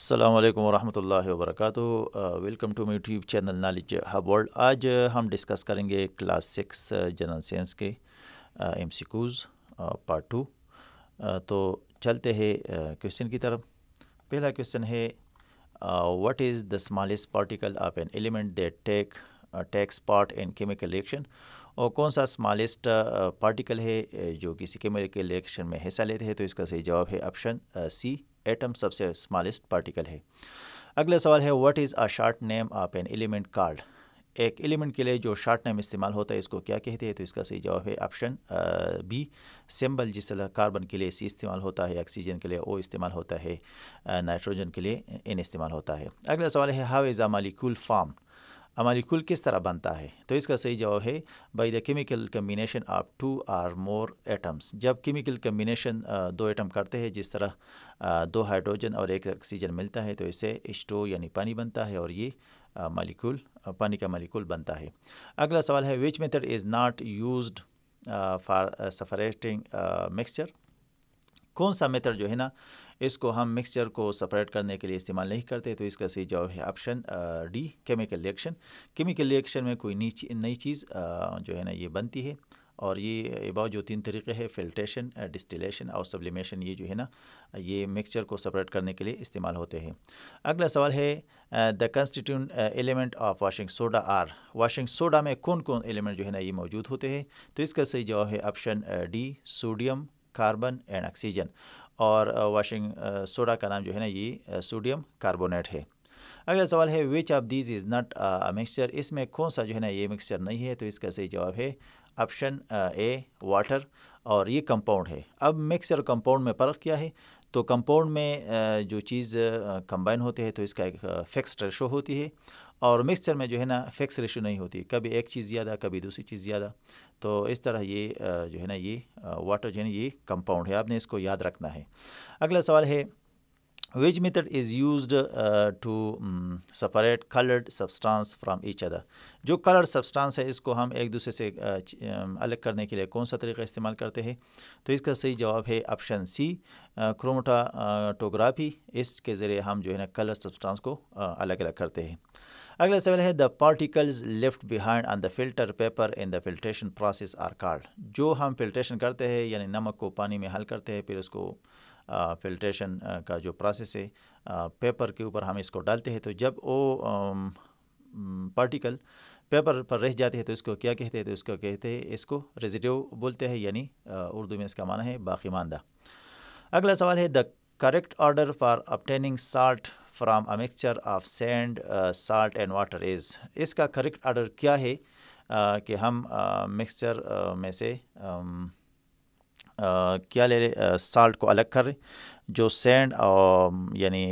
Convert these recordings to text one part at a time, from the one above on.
अस्सलाम वालेकुम वरहमतुल्लाहि वबरकातुहू। Welcome to my YouTube channel knowledge hub world. आज हम डिस्कस करेंगे क्लास 6 जनरल साइंस के एमसीक्यूज़ पार्ट 2। तो चलते हैं क्वेश्चन की तरफ। पहला क्वेश्चन है what is the smallest particle of an element that takes part in chemical reaction. और कौन सा स्मॉलेस्ट पार्टिकल है जो किसी केमिकल रिएक्शन में हिस्सा लेते हैं। तो इसका सही जवाब है ऑप्शन सी, एटम सबसे स्मॉलेस्ट पार्टिकल है। अगला सवाल है what is a short name of an element called. एक एलिमेंट के लिए जो शॉर्ट नेम इस्तेमाल होता है इसको क्या कहते हैं। तो इसका सही जवाब है ऑप्शन बी, सिंबल। जिस तरह कार्बन के लिए सी इस्तेमाल होता है, ऑक्सीजन के लिए ओ इस्तेमाल होता है, नाइट्रोजन के लिए एन इस्तेमाल होता है। अगला सवाल है how is a molecule form. Molecule किस तरह बनता है। तो इसका सही जवाब है by the chemical combination of 2 और मोर एटम्स। जब केमिकल कम्बिनेशन दो एटम करते हैं, जिस तरह 2 हाइड्रोजन और 1 ऑक्सीजन मिलता है, तो इससे H2O यानी पानी बनता है और ये मॉलिक्यूल पानी का मॉलिक्यूल बनता है। अगला सवाल है which method is not used for separating mixture. कौन सा मेथड जो है ना इसको हम मिक्सचर को सेपरेट करने के लिए इस्तेमाल नहीं करते। तो इसका सही जवाब है option D, chemical reaction. Chemical reaction में कोई नई चीज़ जो है ना ये बनती है। और ये अबाउट जो 3 तरीके हैं, फिल्ट्रेशन, डिस्टिलेशन और सब्लिमेशन, ये जो है ना ये मिक्सचर को सेपरेट करने के लिए इस्तेमाल होते हैं। अगला सवाल है the constituent element of washing soda are. Washing soda में कौन कौन एलिमेंट जो है ना ये मौजूद होते हैं। तो इसका सही जवाब है option D, sodium, carbon and oxygen. और वाशिंग सोडा का नाम जो है ना ये सोडियम कार्बोनेट है। अगला सवाल है which of these is not a mixture. इसमें कौन सा जो है ना ये मिक्सचर नहीं है। तो इसका सही जवाब है ऑप्शन ए, वाटर। और ये कंपाउंड है। अब मिक्सचर और कंपाउंड में फ़र्क क्या है। तो कंपाउंड में जो चीज़ कंबाइन होती है तो इसका एक फिक्स्ड रेशो होती है। और मिक्सचर में जो है ना फिक्स रेशो नहीं होती, कभी एक चीज़ ज़्यादा कभी दूसरी चीज़ ज़्यादा। तो इस तरह ये जो है ना ये वाटर जो है ना ये कंपाउंड है, आपने इसको याद रखना है। अगला सवाल है which method is used to separate coloured substance from each other. जो कलर्ड सब्सटेंस है इसको हम एक दूसरे से अलग करने के लिए कौन सा तरीका इस्तेमाल करते हैं। तो इसका सही जवाब है ऑप्शन सी, क्रोमेटोग्राफी। इसके ज़रिए हम जो है ना कलर सब्सटेंस को अलग अलग करते हैं। अगला सवाल है the particles left behind on the filter paper in the filtration process are called. जो हम फिल्ट्रेशन करते हैं यानी नमक को पानी में हल करते हैं, फिर उसको फिल्ट्रेशन का जो प्रोसेस है पेपर के ऊपर हम इसको डालते हैं। तो जब वो पार्टिकल पेपर पर रह जाते हैं तो इसको क्या कहते हैं। तो इसको कहते हैं, इसको रेजिड्यू बोलते हैं, यानी उर्दू में इसका माना है बाकी मानदा। अगला सवाल है the correct order for obtaining salt from a mixture of sand, salt and water is. इसका करेक्ट ऑर्डर क्या है कि हम मिक्सचर में से क्या ले साल्ट को अलग करें। जो सैंड यानी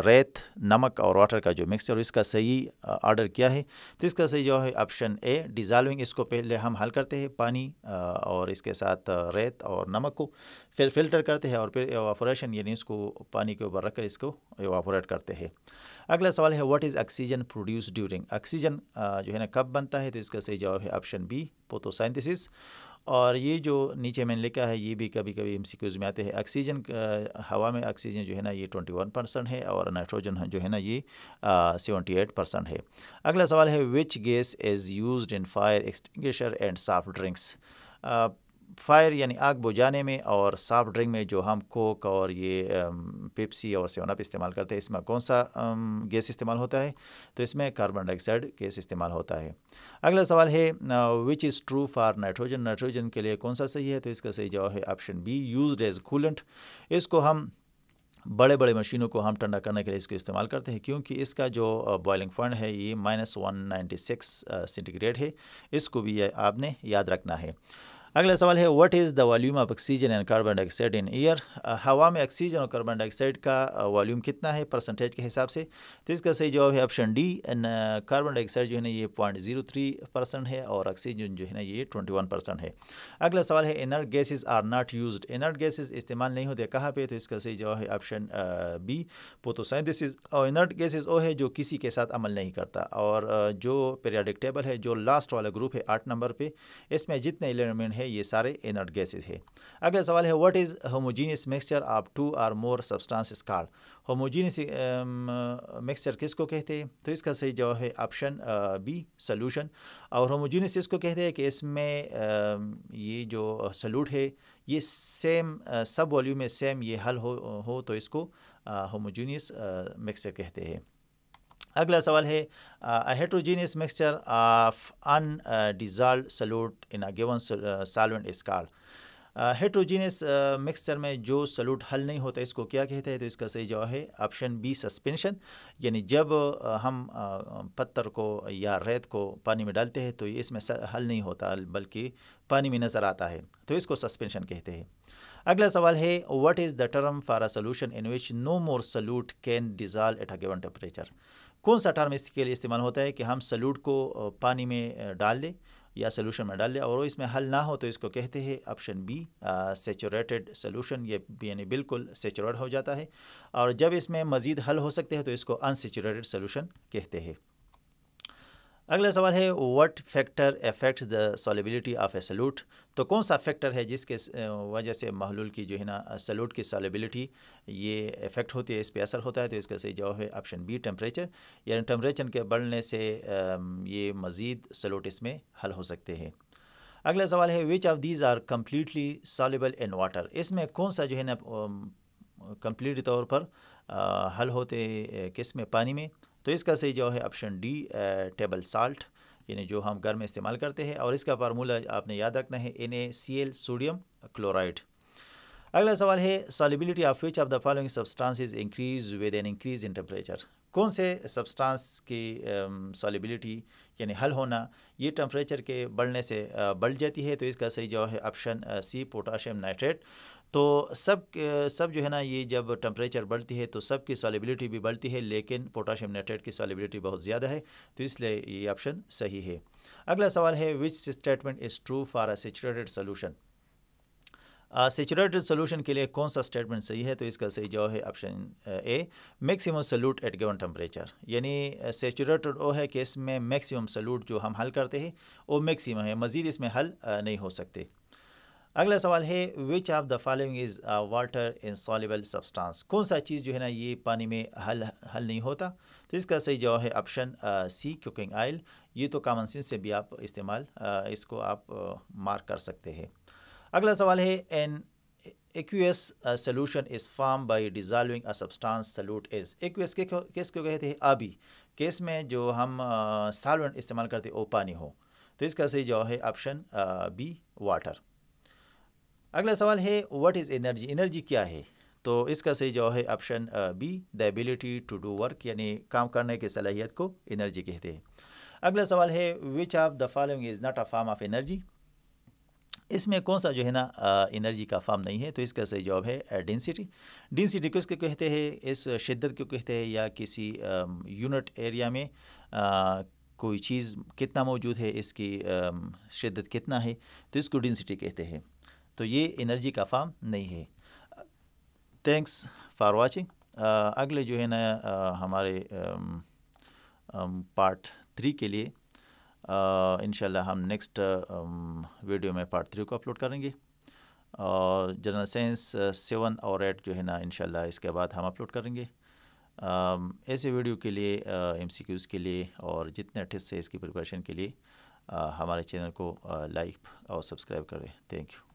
रेत, नमक और वाटर का जो मिक्सचर, इसका सही ऑर्डर क्या है। तो इसका सही जवाब है ऑप्शन ए, डिज़ाल्विंग। इसको पहले हम हल करते हैं पानी और इसके साथ रेत और नमक को, फिर फिल्टर करते हैं और फिर एवापोरेशन यानी इसको पानी के ऊपर रखकर इसको एवापोरेट करते हैं। अगला सवाल है what is oxygen produce during. Oxygen जो है ना कब बनता है। तो इसका सही जवाब है ऑप्शन बी, फोटोसिंथेसिस। और ये जो नीचे मैंने लिखा है ये भी कभी कभी एमसीक्यूज़ में आते हैं। ऑक्सीजन हवा में ऑक्सीजन जो है ना ये 21% है और नाइट्रोजन जो है ना ये 78% है। अगला सवाल है which gas is used in fire extinguisher and soft drinks. Fire यानी आग बुझाने में और सॉफ्ट ड्रिंक में जो हम कोक और ये पेप्सी और सेवन अप इस्तेमाल करते हैं, इसमें कौन सा गैस इस्तेमाल होता है। तो इसमें कार्बन डाइऑक्साइड गैस इस्तेमाल होता है। अगला सवाल है which is true for nitrogen. Nitrogen के लिए कौन सा सही है। तो इसका सही जवाब है option B, used as coolant. इसको हम बड़े बड़े मशीनों को हम ठंडा करने के लिए इसको इस्तेमाल करते हैं, क्योंकि इसका जो बॉइलिंग पॉइंट है ये -196 सेंटीग्रेड है। इसको भी आपने याद रखना है। अगला सवाल है what is the volume of oxygen and carbon dioxide in air. हवा में ऑक्सीजन और कार्बन डाइऑक्साइड का वॉल्यूम कितना है परसेंटेज के हिसाब से। तो इसका सही जवाब है ऑप्शन डी, कार्बन डाइऑक्साइड जो है ना ये 0.03% है और ऑक्सीजन जो है ना ये 21% है। अगला सवाल है inert gases are not used. Inert gases इस्तेमाल नहीं होते कहाँ पे। तो इसका सही जवाब है ऑप्शन बी, फोटोसिंथेसिस। और इनर्ट गैसेज वो है जो किसी के साथ अमल नहीं करता। और जो पीरियोडिक टेबल है जो लास्ट वाला ग्रुप है 8 नंबर पे, इसमें जितने एलिमेंट है है ये सारे इनर्ट गैसेज है। अगला सवाल है what is homogeneous mixture of 2 और मोर सब्सटेंसेस कॉल्ड। होमोजीनियस मिक्सचर किसको कहते हैं? तो इसका सही जवाब है ऑप्शन बी सॉल्यूशन। और होमोजीनियस इसको कहते हैं कि इसमें ये जो सॉल्यूट है ये सेम सब वॉल्यूम में सेम ये हल हो तो इसको होमोजीनियस मिक्सचर कहते हैं। अगला सवाल है heterogeneous mixture of undissolved solute in a given solvent is called. Heterogeneous mixture में जो सॉल्यूट हल नहीं होता इसको क्या कहते हैं? तो इसका सही जवाब है ऑप्शन बी सस्पेंशन। यानी जब हम पत्थर को या रेत को पानी में डालते हैं तो ये इसमें हल नहीं होता बल्कि पानी में नज़र आता है, तो इसको सस्पेंशन कहते हैं। अगला सवाल है what is the term for a solution in which no more solute can dissolve at a given temperature. कौन सा टर्म इसके लिए इस्तेमाल होता है कि हम सॉल्यूट को पानी में डाल दें या सोल्यूशन में डाल दें और इसमें हल ना हो तो इसको कहते हैं ऑप्शन बी सेचुरेटेड सोल्यूशन। ये यानी बिल्कुल सेचुरेट हो जाता है और जब इसमें मज़ीद हल हो सकते हैं तो इसको अनसेचुरेटेड सोल्यूशन कहते हैं। अगला सवाल है what factor affects the solubility of A solute. तो कौन सा फैक्टर है जिसके वजह से महलूल की जो है ना सॉल्यूट की सॉल्युबिलिटी ये इफेक्ट होती है, इस पर असर होता है? तो इसका सही जवाब है ऑप्शन बी टेम्परेचर। यानी टेम्परेचर के बढ़ने से ये मज़ीद सॉल्यूट इसमें हल हो सकते हैं। अगला सवाल है which of these are completely soluble in water. इसमें कौन सा जो है ना कम्प्लीट तौर पर हल होते किस में? पानी में। तो इसका सही जवाब है ऑप्शन डी टेबल साल्ट, यानी जो हम घर में इस्तेमाल करते हैं और इसका फार्मूला आपने याद रखना है NaCl सोडियम क्लोराइड। अगला सवाल है solubility of which of the following substances increase with an increase in temperature. कौन से सब्सटेंस की सॉल्युबिलिटी यानी हल होना ये टेम्परेचर के बढ़ने से बढ़ जाती है? तो इसका सही जवाब है ऑप्शन सी पोटाशियम नाइट्रेट। तो सब जो है ना ये जब टेम्परेचर बढ़ती है तो सब की सॉल्युबिलिटी भी बढ़ती है, लेकिन पोटाशियम नाइट्रेट की सॉल्युबिलिटी बहुत ज़्यादा है, तो इसलिए ये ऑप्शन सही है। अगला सवाल है which statement is true for a saturated solution. Saturated solution के लिए कौन सा स्टेटमेंट सही है? तो इसका सही जवाब है option A maximum solute at given temperature. यानी सैचुरेटेड वो है कि इसमें मैक्सिमम सॉल्यूट जो हम हल करते हैं वो मैक्सिमम है, मज़ीद इसमें हल नहीं हो सकते। अगला सवाल है which of the following is water insoluble substance. कौन सा चीज़ जो है ना ये पानी में हल नहीं होता? तो इसका सही जवाब है ऑप्शन सी कुकिंग ऑयल। ये तो कॉमन सेंस से भी आप इस्तेमाल इसको आप मार्क कर सकते हैं। अगला सवाल है an aqueous solution is form by dissolving a substance solute is. Aqueous किसको कहते हैं? आबी। केस में जो हम सॉल्वेंट इस्तेमाल करते हैं वो पानी हो, तो इसका सही जवाब है ऑप्शन बी वाटर। अगला सवाल है व्हाट इज़ एनर्जी। एनर्जी क्या है? तो इसका सही जवाब है option B the ability to do work, यानी काम करने की सलाहियत को एनर्जी कहते हैं। अगला सवाल है which of the following is not a form of energy. इसमें कौन सा जो है ना एनर्जी का फॉर्म नहीं है? तो इसका सही जवाब है डेंसिटी। डेंसिटी किसको कहते हैं? इस शिद्दत को कहते हैं या किसी यूनिट एरिया में कोई चीज़ कितना मौजूद है, इसकी शिद्दत कितना है, तो इसको डेंसिटी कहते हैं। तो ये एनर्जी का फॉर्म नहीं है। Thanks for watching. अगले जो है ना हमारे पार्ट 3 के लिए इंशाल्लाह हम नेक्स्ट वीडियो में पार्ट 3 को अपलोड करेंगे और जनरल साइंस 7 और 8 जो है ना इंशाल्लाह इसके बाद हम अपलोड करेंगे। ऐसे वीडियो के लिए MCQs के लिए और जितने टेस्ट है इसकी प्रिपरेशन के लिए हमारे चैनल को लाइक और सब्सक्राइब करें। Thank you.